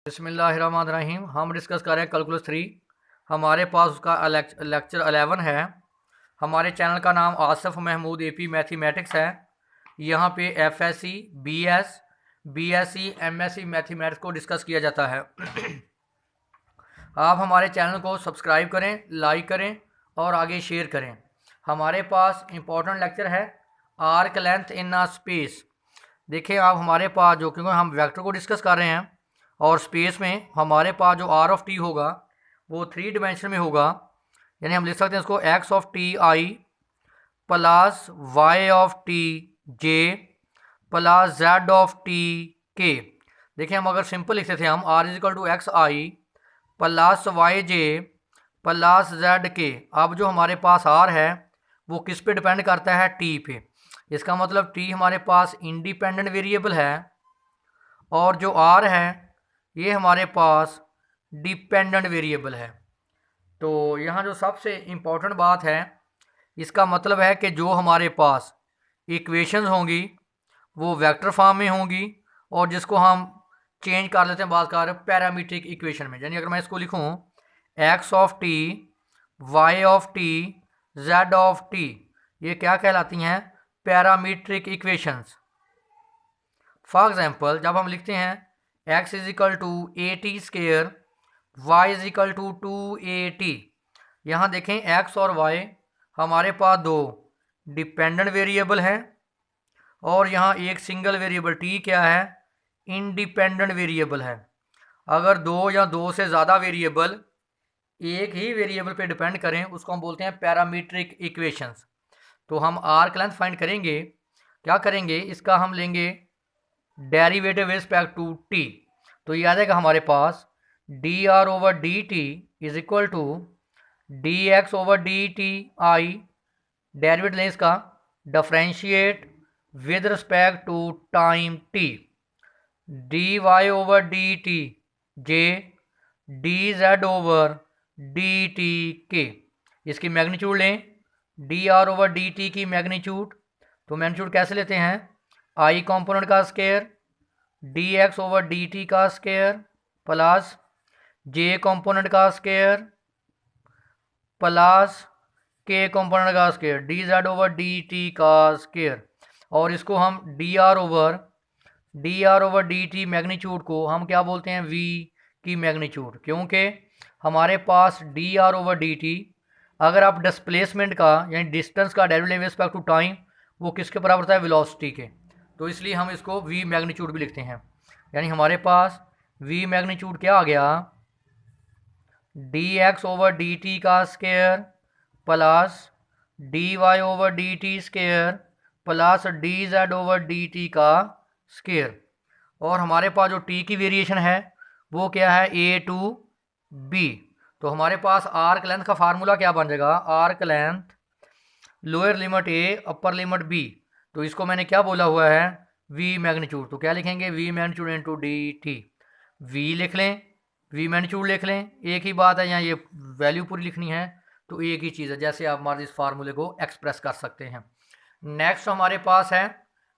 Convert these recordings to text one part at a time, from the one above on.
बिस्मिल्लाहिर्रहमानिर्रहीम। हम डिस्कस कर रहे हैं कैलकुलस 3। हमारे पास उसका लेक्चर 11 है। हमारे चैनल का नाम आसिफ महमूद एपी मैथमेटिक्स है। यहाँ पे FSc, BS, BSc, MSc mathematics को डिस्कस किया जाता है। आप हमारे चैनल को सब्सक्राइब करें, लाइक करें और आगे शेयर करें। हमारे पास इम्पोर्टेंट लेक्चर है arc length in a space. देखिए आप हमारे पास जो, क्योंकि हम वेक्टर को डिस्कस कर रहे हैं और स्पेस में हमारे पास जो आर ऑफ टी होगा वो 3 डायमेंशन में होगा। यानी हम लिख सकते हैं इसको x of t i plus y of t j plus z of t k. देखिए हम अगर सिंपल लिखते थे हम r is equal to x i plus y j plus z k. अब जो हमारे पास आर है वो किस पे डिपेंड करता है? टी पे। इसका मतलब टी हमारे पास इंडिपेंडेंट वेरिएबल है और जो आर है ये हमारे पास डिपेंडेंट वेरिएबल है। तो यहाँ जो सबसे इम्पोर्टेंट बात है, इसका मतलब है कि जो हमारे पास इक्वेशंस होंगी वो वेक्टर फॉर्म में होंगी और जिसको हम चेंज कर लेते हैं बात कर पैरामीट्रिक इक्वेशन में। यानी अगर मैं इसको लिखूँ x of t y of t z of t, ये क्या कहलाती हैं? Parametric equations. फॉर एग्जांपल जब हम लिखते हैं x is equal to a t square, y is equal to 2at। यहाँ देखें x और y हमारे पास दो डिपेंडेंट वेरिएबल हैं और यहाँ एक सिंगल वेरिएबल t क्या है? इंडिपेंडेंट वेरिएबल है। अगर दो या दो से ज़्यादा वेरिएबल एक ही वेरिएबल पे डिपेंड करें उसको हम बोलते हैं पैरामीट्रिक इक्वेशंस। तो हम आर्क लेंथ फाइंड करेंगे, क्या करेंगे? इसका हम लेंगे डेरिवेटिव रिस्पेक्ट टू टी। तो ये आ जाएगा हमारे पास d r over d t is equal to d x over d t i, derivative लें इसका, differentiate with respect to time t, d y over d t j d z over d t के। इसकी magnitude लें d r over d t की magnitude. तो magnitude कैसे लेते हैं? आई कॉम्पोनेंट का square d x over d t का स्क्वायर प्लस जे कॉम्पोनेंट का स्क्वायर प्लस के कॉम्पोनेंट का square D z over d t का स्क्वायर। और इसको हम D r over d T magnitude को हम क्या बोलते हैं? वी की मैग्नीट्यूड। क्योंकि हमारे पास d r over d t, अगर आप डिस्प्लेसमेंट का यानी डिस्टेंस का डेरिवेटिव रिस्पेक्ट टू टाइम वो किसके बराबर होता है? वेलोसिटी के। तो इसलिए हम इसको वी मैग्नीट्यूड भी लिखते हैं। यानी हमारे पास वी मैग्नीट्यूड क्या आ गया? D x over d t का square plus d y over d t square plus d z over d t का स्क्वायर। और हमारे पास जो टी की वेरिएशन है वो क्या है? A to b. तो हमारे पास आर्क लेंथ का फार्मूला क्या बन जाएगा? Arc length lower limit a upper limit b. तो इसको मैंने क्या बोला हुआ है? V magnitude. तो क्या लिखेंगे? V magnitude into d t. V लिख लें, वी मैग्नीट्यूड लिख लें, एक ही बात है। यहाँ ये वैल्यू पूरी लिखनी है तो एक ही चीज़ है, जैसे आप हमारे इस फार्मूले को एक्सप्रेस कर सकते हैं। नेक्स्ट हमारे पास है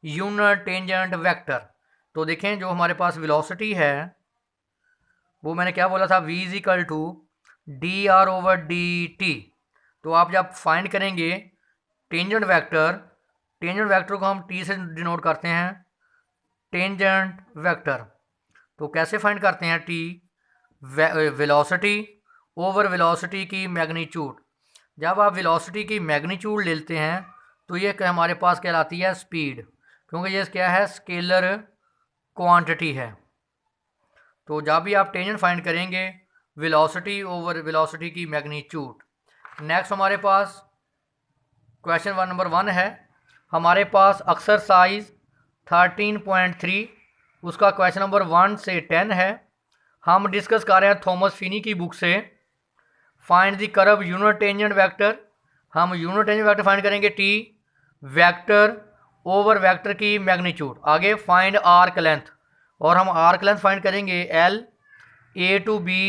यूनिट टेंजेंट वेक्टर। तो देखें जो हमारे पास वेलोसिटी है वो मैंने क्या बोला था? V is equal to d r over d t. तो आप जब फाइंड करेंगे टेंजेंट वेक्टर को हम टी से डिनोट करते हैं, टेंजेंट वेक्टर। तो कैसे फाइंड करते हैं? टी वेलोसिटी ओवर वेलोसिटी की मैग्नीट्यूड। जब आप वेलोसिटी की मैग्नीट्यूड लेते हैं तो ये हमारे पास कहलाती है स्पीड, क्योंकि ये क्या है? स्केलर क्वांटिटी है। तो जब भी आप टेंजेंट फाइंड करेंगे वेलोसिटी ओवर वेलोसिटी की मैग्नीट्यूड। नेक्स्ट हमारे पास क्वेश्चन नंबर 1 है हमारे पास एक्सरसाइज 13.3, उसका क्वेश्चन नंबर 1 से 10 है। हम डिस्कस कर रहे हैं थॉमस फिनी की बुक से find the curve unit tangent vector. हम यूनिट टेंजेंट वेक्टर फाइंड करेंगे टी वेक्टर ओवर वेक्टर की मैग्नीट्यूड। आगे फाइंड आर्क लेंथ, और हम आर्क लेंथ फाइंड करेंगे l a to b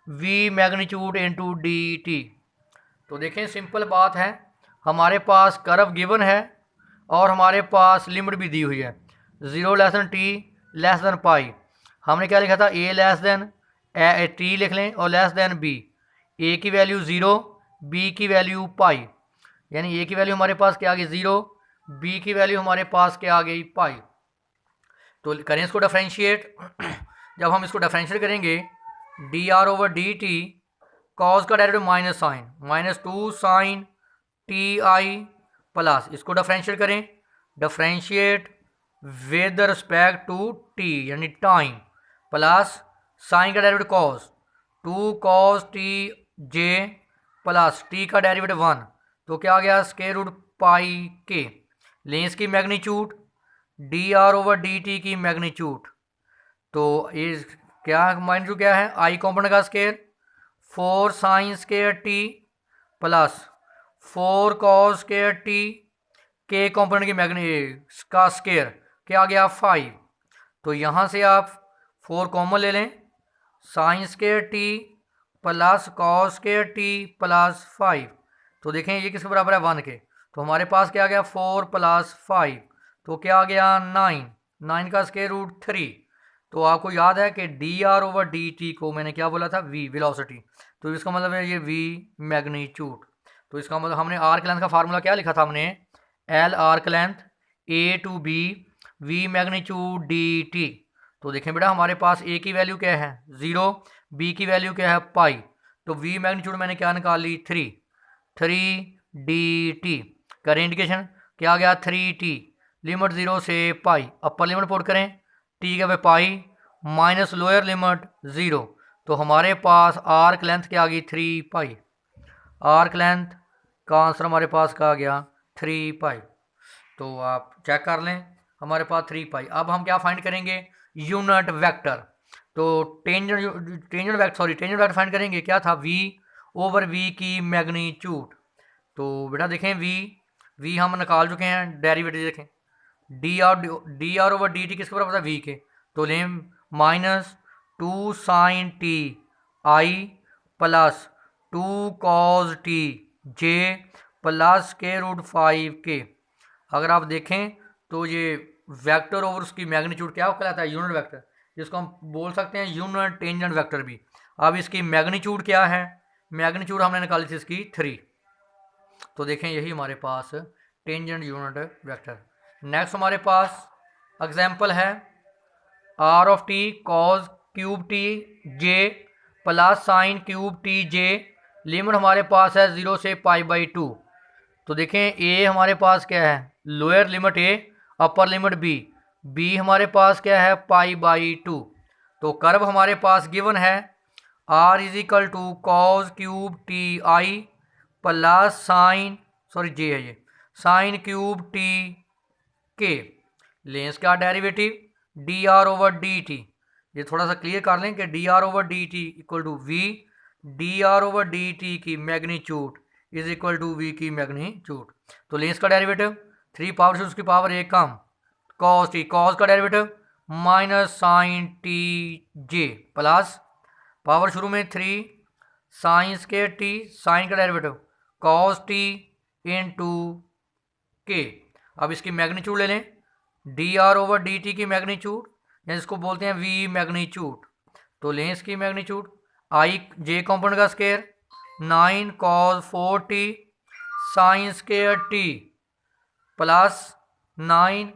v magnitude into d t. तो देखें सिंपल बात है, हमारे पास कर्व गिवन है और हमारे पास लिमिट भी दी हुई है 0 less than t less than pi. हमने क्या लिखा था, ए लेस देन टी लिख लें और लेस देन बी। ए की वैल्यू 0, बी की वैल्यू पाई, यानी ए की वैल्यू हमारे पास क्या आ गई 0, बी की वैल्यू हमारे पास क्या आ गई पाई। तो करें इसको डिफ्रेंशिएट। जब हम इसको डिफ्रेंशिएट करेंगे, d r over d t, cos का derivative minus sine, -2 sine t i plus, इसको डिफ्रेंशिएट करें, differentiate with respect to t यानी टाइम, प्लस साइन का derivative cos, 2 cos t j plus t का डेरिवेटिव 1, तो क्या आ गया स्क्वायर रूट पाई के। लेंस की magnitude D r over d t की मैग्नीट्यूड, तो ये क्या मैग्नीट्यूड क्या है, आई कॉम्पोनेंट का square 4 sign square t plus 4 cos square T, के कॉम्पोनेंट की का स्क्वायर क्या आ गया 5। तो यहाँ से आप 4 कॉमन ले लें, sign square t plus cos square t plus 5, तो देखें ये किसके बराबर है 1 के। तो हमारे पास क्या आ गया 4 प्लस 5, तो क्या आ गया 9, 9 का स्क्वायर रूट 3। तो आपको याद है कि d r over d T को मैंने क्या बोला था, वी वेलोसिटी, तो इसका मतलब है ये वी मैग्नीट्यूड। तो इसका मतलब हमने आर्क लेंथ का फार्मूला क्या लिखा था हमने, l arc length a to b v magnitude d t. तो देखें बेटा हमारे पास ए की वैल्यू क्या है 0, बी की वैल्यू क्या है पाई, तो वी मैग्नीट्यूड मैंने क्या निकाल ली 3 डी टी। करें इंडिकेशन क्या आ गया 3t, लिमिट 0 से पाई, अपर लिमिट पुट करें टी के पे पाई माइनस लोअर लिमिट 0, तो हमारे पास आर्क लेंथ क्या आ गई 3 पाई। आर्क लेंथ का आंसर हमारे पास का आ गया 3 पाई। तो आप चेक कर लें हमारे पास 3 पाई। अब हम क्या फाइंड करेंगे, यूनिट वेक्टर। तो टेंजेंट वेक्टर फाइंड करेंगे, क्या था v ओवर v की मैग्नीट्यूड। तो बेटा देखें v हम निकाल चुके हैं, डेरिवेटिव देखें d r over d t किसके बराबर था v के, तो लें -2 sine t i plus 2 cos t j plus के रूट 5 के। अगर आप देखें तो ये वेक्टर ओवर उसकी मैग्नीट्यूड क्या कहलाता है, यूनिट वेक्टर, जिसको हम बोल सकते हैं यूनिट टेंजेंट वेक्टर भी। अब इसकी मैग्नीट्यूड क्या है, मैग्नीट्यूड हमने निकाली थी इसकी 3। तो देखें यही हमारे पास टेंजेंट यूनिट वेक्टर। नेक्स्ट हमारे पास एग्जाम्पल है r of t cos cube t j plus sine cube t j, limit हमारे पास है 0 से π/2। तो देखें ए हमारे पास क्या है, lower limit a, upper limit b हमारे पास क्या है π/2। तो कर्व हमारे पास गिवन है r is equal to cos cube t i plus j है ये साइन क्यूब टी के। लेंस का derivative d r over d t, ये थोड़ा सा क्लियर कर लें कि d r over d t equal to v, d r over d t की magnitude is equal to we की मैग्नीट्यूड। तो लेंस का डेरिवेटिव 3 पावर से उसकी पावर 1 कम, कॉस टी, कॉस का derivative minus sine t j plus power शुरू में 3 sine square T, sine का डेरिवेटिव कॉस टी इनटू के। अब इसकी मैग्नीट्यूड ले लें d r over d t की मैग्नीट्यूड, या इसको बोलते हैं वी मैग्नीट्यूड। तो लें इसकी मैग्नीट्यूड आई जे कॉम्पोनेंट का square 9 cos 4t sign square t plus 9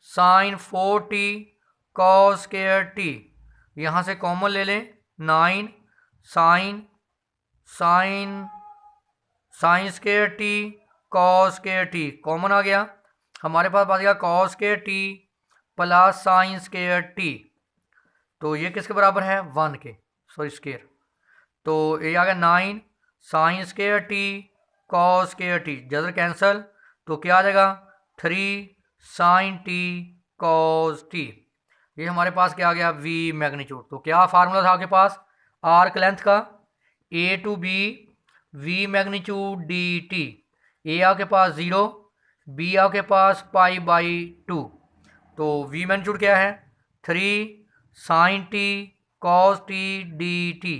sine 4t cos square t. यहाँ से कॉमन ले लें 9 sine square t cos square t common आ गया, हमारे पास बच गया cos square t plus sine square t. तो ये किसके बराबर है 1 के, सॉरी स्क्वायर। तो ये आ गया 9 sine square t cos square T, जल्द कैंसिल, तो क्या आ जाएगा 3 साइन टी कॉस टी। ये हमारे पास क्या आ गया वी मैग्नीट्यूड। तो क्या फार्मूला था आपके पास आर्क लेंथ का, a to b v magnitude d t, a आपके पास 0, बी आपके पास π/2। तो वी मैग्नीट्यूड क्या है 3 sine t cos t d t.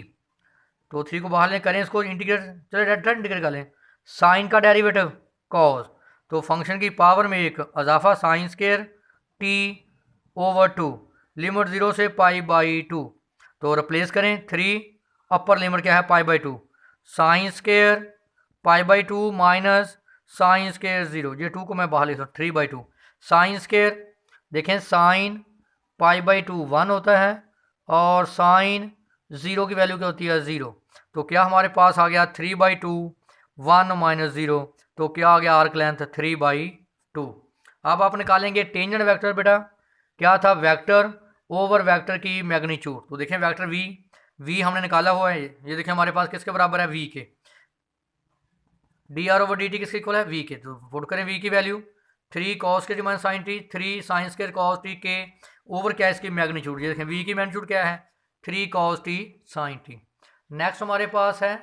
तो 3 को बाहर लें, करें इसको इंटीग्रेट, चलो डायरेक्ट इंटीग्रेट कर लें, साइन का डेरिवेटिव कॉस, तो फंक्शन की पावर में एक इजाफा sign square T over 2, limit 0 से π/2, तो रिप्लेस करें 3, अपर लिमिट क्या है π/2, sine square π/2 minus sine square 0, ये 2 को मैं बाहर लिखता हूँ 3/2, साइन स्केयर देखें साइन π/2 1 होता है और साइन 0 की वैल्यू क्या होती है 0, तो क्या हमारे पास आ गया 3/2 1 माइनस 0, तो क्या आ गया आर्क लेंथ 3/2। अब आप निकालेंगे टेंजेंट वेक्टर, बेटा क्या था वेक्टर ओवर वेक्टर की मैग्नीट्यूड, तो देखें वेक्टर वी हमने निकाला हुआ है, ये देखें हमारे पास किसके बराबर है वी के, d r over d t किसके इक्वल है वी के, तो पुट करें वी की वैल्यू 3 कॉस के minus sine t, 3 sine square cos t के ओवर क्या है इसकी मैग्नीट्यूड, ये देखें वी की मैग्नीट्यूड क्या है 3 cos t sine t. Next हमारे पास है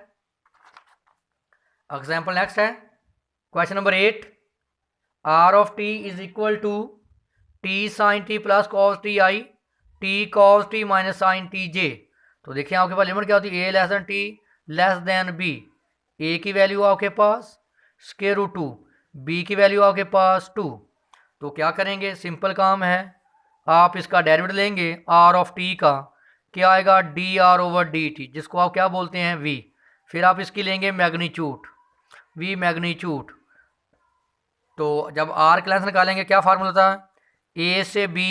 एग्जाम्पल, नेक्स्ट है question number 8, r of t is equal to t sine t plus cos t i, t cos t minus sine t j, तो देखिए आपके पास लिमिट क्या होती है a less than t less than b, a की value आपके पास स्क्वायर रूट 2, बी की वैल्यू आपके पास 2, तो क्या करेंगे सिंपल काम है, आप इसका डेरिवेटिव लेंगे आर ऑफ टी का, क्या आएगा D r over d t, जिसको आप क्या बोलते हैं वी, फिर आप इसकी लेंगे मैग्नीट्यूड वी मैग्नीट्यूड, तो जब आर की लेंथ निकालेंगे क्या फार्मूला था ए से b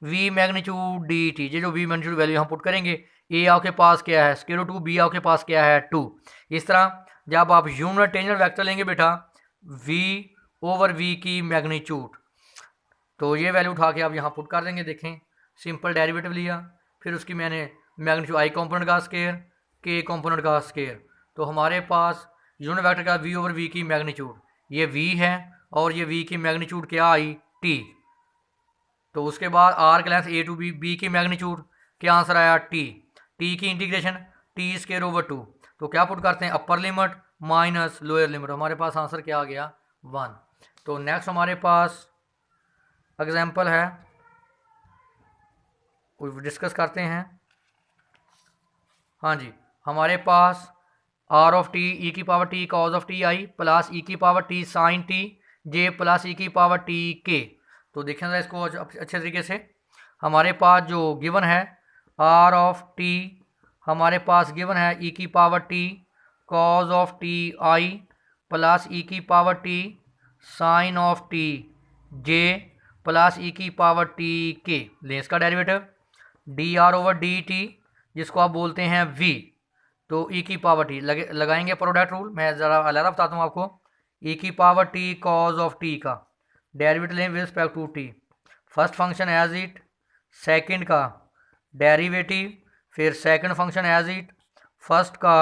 v magnitude d t, ये जो वी मैग्नीट्यूड वैल्यू हम पुट करेंगे, ए आपके पास क्या है स्क्वायर रूट 2, बी आपके पास क्या है 2, इस तरह जब आप यूनिट टेंजेंट वेक्टर लेंगे बेटा v ओवर v की मैग्नीट्यूड, तो ये वैल्यू उठा के आप यहाँ पुट कर देंगे, देखें सिंपल डेरिवेटिव लिया, फिर उसकी मैंने मैग्नीट्यूड आई कॉम्पोनेंट का स्क्वायर के कॉम्पोनेंट का स्क्वायर, तो हमारे पास यूनिट वेक्टर का v ओवर v की मैग्नीट्यूड ये v है और ये v की मैग्नीट्यूड क्या आई t, तो उसके बाद r के लेंथ a टू b की मैग्नीट्यूड क्या आंसर आया t की इंटीग्रेशन t स्क्वायर ओवर 2, तो क्या पुट करते हैं upper limit minus lower limit, हमारे पास आंसर क्या आ गया 1। तो नेक्स्ट हमारे पास एग्जाम्पल है डिस्कस करते हैं। हाँ जी, हमारे पास आर ऑफ टी ई की power t cos of t i plus e की power t sine t j plus e की पावर टी के, तो देखें जरा इसको अच्छे तरीके से, हमारे पास जो गिवन है आर ऑफ टी हमारे पास गिवन है ई की power t cos of t i plus e की power t sine of t j plus e की पावर टी के, लें इसका derivative d r over d t जिसको आप बोलते हैं वी, तो ई की पावर टी लगाएंगे प्रोडक्ट रूल, मैं ज़रा अलग बताता हूँ आपको, ई की power t cos of t का डेरिवेटिव लें with respect to t, first function as it, second का डेरिवेटिव, फिर second function as it, first का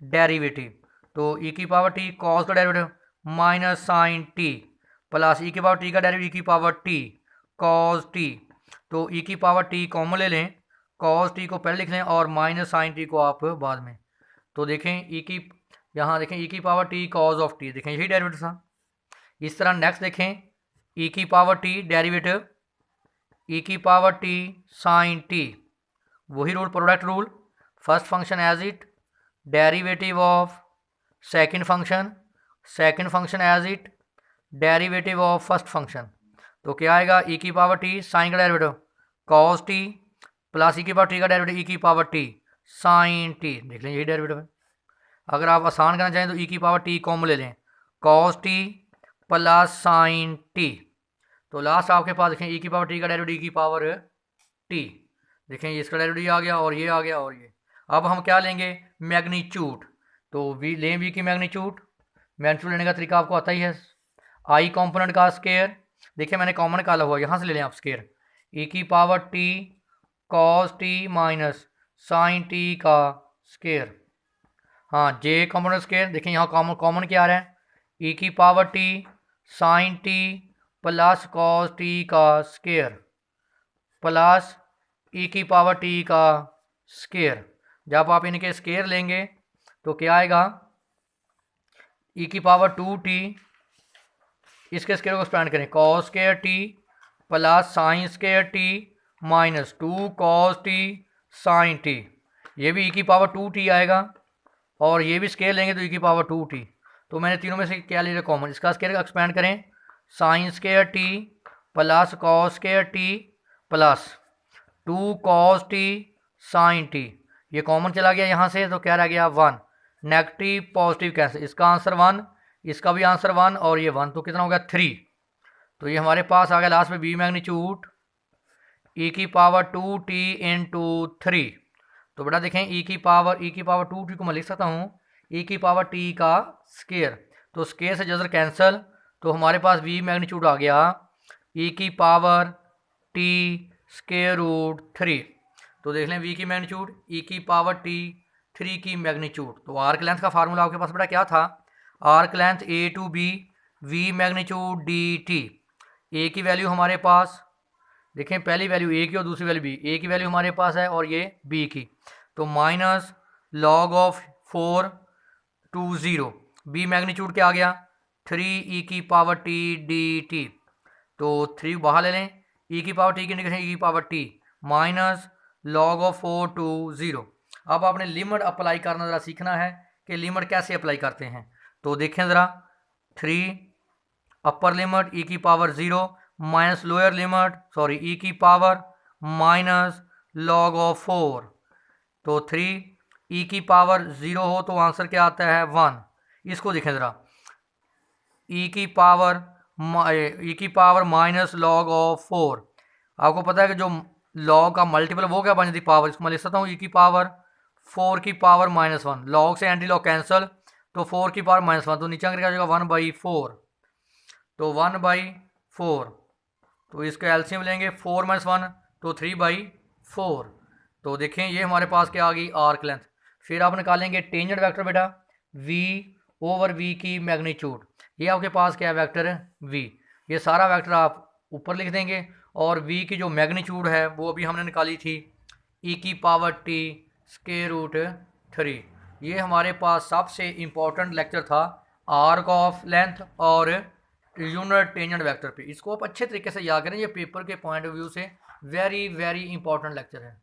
डेरिवेटिव, तो ई की पावर टी कॉस का derivative minus sine t plus e की power t का डेरिवेटिव ई की पावर टी कॉस टी, तो ई की पावर टी कॉमन ले लें, कॉस टी को पहले लिख लें और माइनस साइन टी को आप बाद में, तो देखें ई की यहाँ देखें ई की power t cos of T, देखें यही डेरिवेटिव था। इस तरह नेक्स्ट देखें ई की पावर टी डेरिवेटिव ई की पावर टी साइन टी, वही rule product rule, first function as it, derivative of second function as it, derivative of first function, तो क्या आएगा ई की पावर टी साइन का derivative cos t plus e की power t का derivative e की power t sine T, देख लें यही डेरिवेटिव है। अगर आप आसान करना चाहें तो ई की पावर टी कॉमन ले लें, cos t plus sign T, तो लास्ट आपके पास देखें ई की पावर टी का डेरिवेटिव ई की पावर टी, देखें इसका डेरिवेटिव आ गया और ये आ गया और ये, अब हम क्या लेंगे मैग्नीट्यूड, तो वी लें वी की मैग्नीट्यूड लेने का तरीका आपको आता ही है, आई कॉम्पोनेंट का स्क्वायर, देखिए मैंने कॉमन निकाला हुआ, यहाँ से ले लें आप स्क्वायर, ई की power t cos t minus sine t का स्क्वायर, हाँ जे कॉम्पोनेंट स्क्वायर, देखिए यहाँ कॉमन क्या आ रहा है ई की power t sine t plus cos t का स्क्वायर प्लस ई की पावर टी का स्क्वायर, जब आप इनके स्क्वायर लेंगे तो क्या आएगा ई की पावर 2t, इसके स्क्वायर को एक्सपेंड करें cos square t plus sine square t minus 2 cos t sine t, ये भी ई की पावर 2t आएगा और ये भी स्क्वायर लेंगे तो ई की पावर 2t, तो मैंने तीनों में से क्या ले लिया कॉमन, इसका स्क्वायर एक्सपेंड करें sign square t plus cos square t plus 2 cos t sin t, ये कॉमन चला गया यहाँ से, तो क्या रह गया 1, नेगेटिव पॉजिटिव कैंसिल, इसका आंसर 1, इसका भी आंसर 1 और ये 1, तो कितना हो गया 3। तो ये हमारे पास आ गया लास्ट में बी मैग्नीट्यूड e की पावर 2t इंटू 3। तो बेटा देखें e की पावर 2t को मैं लिख सकता हूँ e की पावर t का स्केयर, तो स्केयर से जजर कैंसिल, तो हमारे पास v मैग्नीट्यूड आ गया e की पावर t स्केयर रूट 3। तो देख लें v की मैग्नीट्यूड e की पावर t 3 की मैग्नीट्यूड। तो आर्क लेंथ का फार्मूला आपके पास बेटा क्या था, arc length a to b v magnitude dt। a की वैल्यू हमारे पास देखें, पहली वैल्यू a की और दूसरी वैल्यू b, a की वैल्यू हमारे पास है और ये b की, तो minus log of 4 to 0, b magnitude क्या आ गया 3 e की पावर t dt। तो 3 बाहर ले लें, e की पावर t की इंटीग्रेशन e की power t minus log of 4 to 0। अब आपने लिमिट अप्लाई करना ज़रा सीखना है कि लिमिट कैसे अप्लाई करते हैं। तो देखें ज़रा, 3 अपर लिमिट e की power 0 minus lower limit e की पावर माइनस लॉग ऑफ 4। तो 3 e की पावर 0 हो तो आंसर क्या आता है 1। इसको देखें ज़रा, e की पावर माइनस लॉग ऑफ 4, आपको पता है कि जो लॉग का मल्टीपल वो क्या बन जाती पावर, इसको मैं लिख सकता हूँ e की पावर 4 की पावर माइनस 1, लॉग से एंटी लॉग कैंसिल, तो 4 की पावर माइनस 1, तो नीचे अंदर क्या हो जाएगा 1/4, तो 1/4, तो इसका एलसीएम लेंगे 4 - 1 तो 3/4। तो देखें ये हमारे पास क्या आ गई आर्क लेंथ। फिर आप निकालेंगे टेंजेंट वेक्टर बेटा v ओवर v की मैग्नीट्यूड, ये आपके पास क्या है वेक्टर v, ये सारा वेक्टर आप ऊपर लिख देंगे और v की जो मैग्नीट्यूड है वो अभी हमने निकाली थी e की पावर t स्क्वायर रूट 3। ये हमारे पास सबसे इम्पोर्टेंट लेक्चर था आर्क ऑफ लेंथ और यूनिट टेंजेंट वेक्टर पे। इसको आप अच्छे तरीके से याद करें, ये पेपर के पॉइंट ऑफ व्यू से वेरी वेरी इंपॉर्टेंट लेक्चर है।